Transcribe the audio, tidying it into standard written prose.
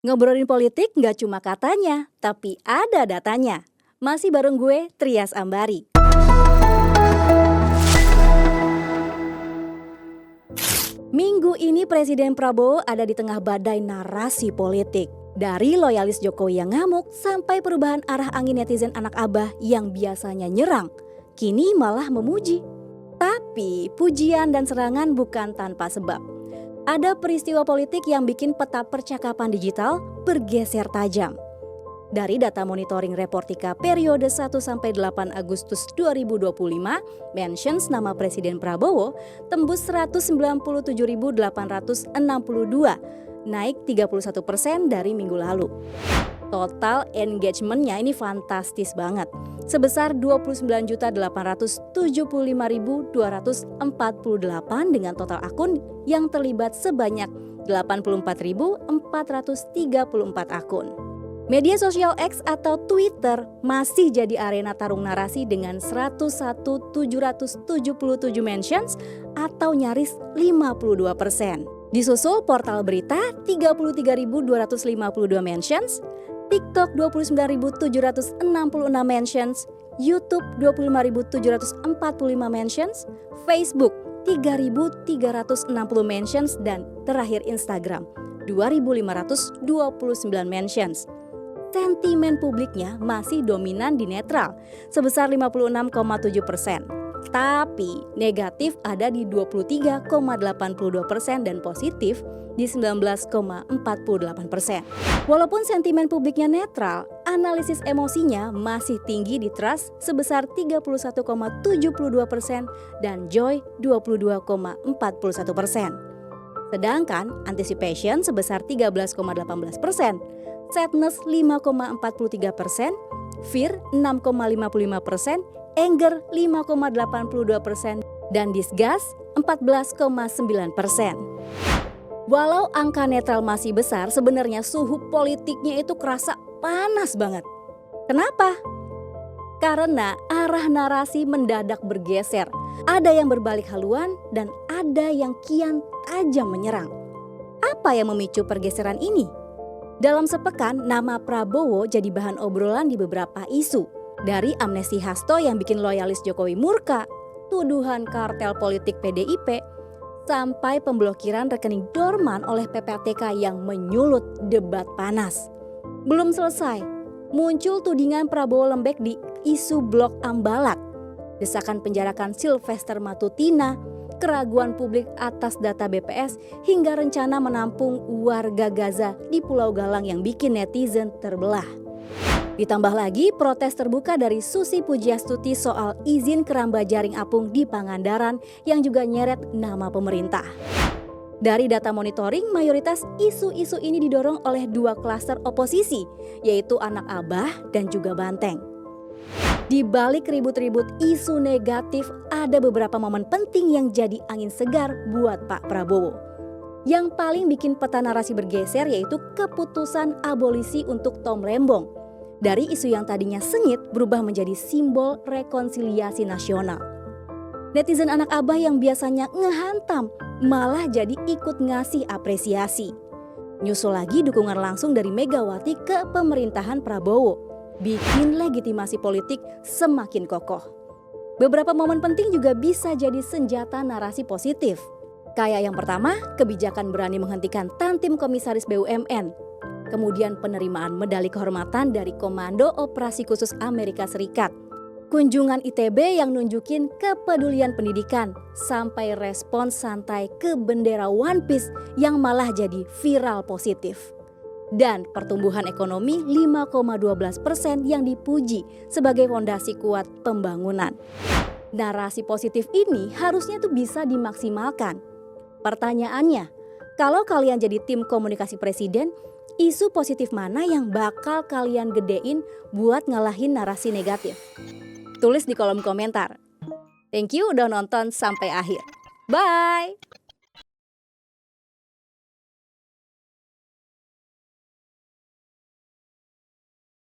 Ngobrolin politik nggak cuma katanya, tapi ada datanya. Masih bareng gue, Trias Ambari. Minggu ini Presiden Prabowo ada di tengah badai narasi politik. Dari loyalis Jokowi yang ngamuk sampai perubahan arah angin netizen anak abah yang biasanya nyerang, kini malah memuji. Tapi pujian dan serangan bukan tanpa sebab. Ada peristiwa politik yang bikin peta percakapan digital bergeser tajam. Dari data monitoring Reportika periode 1-8 Agustus 2025, mentions nama Presiden Prabowo tembus 197.862, naik 31% dari minggu lalu. Total engagement-nya ini fantastis banget, sebesar 29.875.248 dengan total akun yang terlibat sebanyak 84.434 akun. Media sosial X atau Twitter masih jadi arena tarung narasi dengan 101.777 mentions atau nyaris 52%. Disusul portal berita 33.252 mentions, TikTok 29.766 mentions, YouTube 25.745 mentions, Facebook 3.360 mentions, dan terakhir Instagram 2.529 mentions. Sentimen publiknya masih dominan di netral sebesar 56,7%. Tapi negatif ada di 23,82% dan positif di 19,48%. Walaupun sentimen publiknya netral, analisis emosinya masih tinggi di trust sebesar 31,72% dan joy 22,41%. Sedangkan anticipation sebesar 13,18%, sadness 5,43%, fear 6,55%, anger 5,82%, dan disgust 14,9%. Walau angka netral masih besar, sebenarnya suhu politiknya itu kerasa panas banget. Kenapa? Karena arah narasi mendadak bergeser. Ada yang berbalik haluan dan ada yang kian tajam menyerang. Apa yang memicu pergeseran ini? Dalam sepekan, nama Prabowo jadi bahan obrolan di beberapa isu. Dari amnesti Hasto yang bikin loyalis Jokowi murka, tuduhan kartel politik PDIP, sampai pemblokiran rekening dorman oleh PPATK yang menyulut debat panas. Belum selesai, muncul tudingan Prabowo lembek di isu blok Ambalat, desakan penjarakan Sylvester Matutina, keraguan publik atas data BPS, hingga rencana menampung warga Gaza di Pulau Galang yang bikin netizen terbelah. Ditambah lagi protes terbuka dari Susi Pujiastuti soal izin keramba jaring apung di Pangandaran yang juga nyeret nama pemerintah. Dari data monitoring, mayoritas isu-isu ini didorong oleh dua klaster oposisi, yaitu Anak Abah dan juga Banteng. Di balik ribut-ribut isu negatif, ada beberapa momen penting yang jadi angin segar buat Pak Prabowo. Yang paling bikin peta narasi bergeser yaitu keputusan abolisi untuk Tom Lembong. Dari isu yang tadinya sengit berubah menjadi simbol rekonsiliasi nasional. Netizen Anak Abah yang biasanya ngehantam malah jadi ikut ngasih apresiasi. Nyusul lagi dukungan langsung dari Megawati ke pemerintahan Prabowo, bikin legitimasi politik semakin kokoh. Beberapa momen penting juga bisa jadi senjata narasi positif. Kayak yang pertama, kebijakan berani menghentikan Tantim Komisaris BUMN. Kemudian penerimaan medali kehormatan dari Komando Operasi Khusus Amerika Serikat. Kunjungan ITB yang nunjukin kepedulian pendidikan, sampai respons santai ke bendera One Piece yang malah jadi viral positif. Dan pertumbuhan ekonomi 5,12% yang dipuji sebagai fondasi kuat pembangunan. Narasi positif ini harusnya tuh bisa dimaksimalkan. Pertanyaannya, kalau kalian jadi tim komunikasi presiden, isu positif mana yang bakal kalian gedein buat ngalahin narasi negatif? Tulis di kolom komentar. Thank you udah nonton sampai akhir. Bye!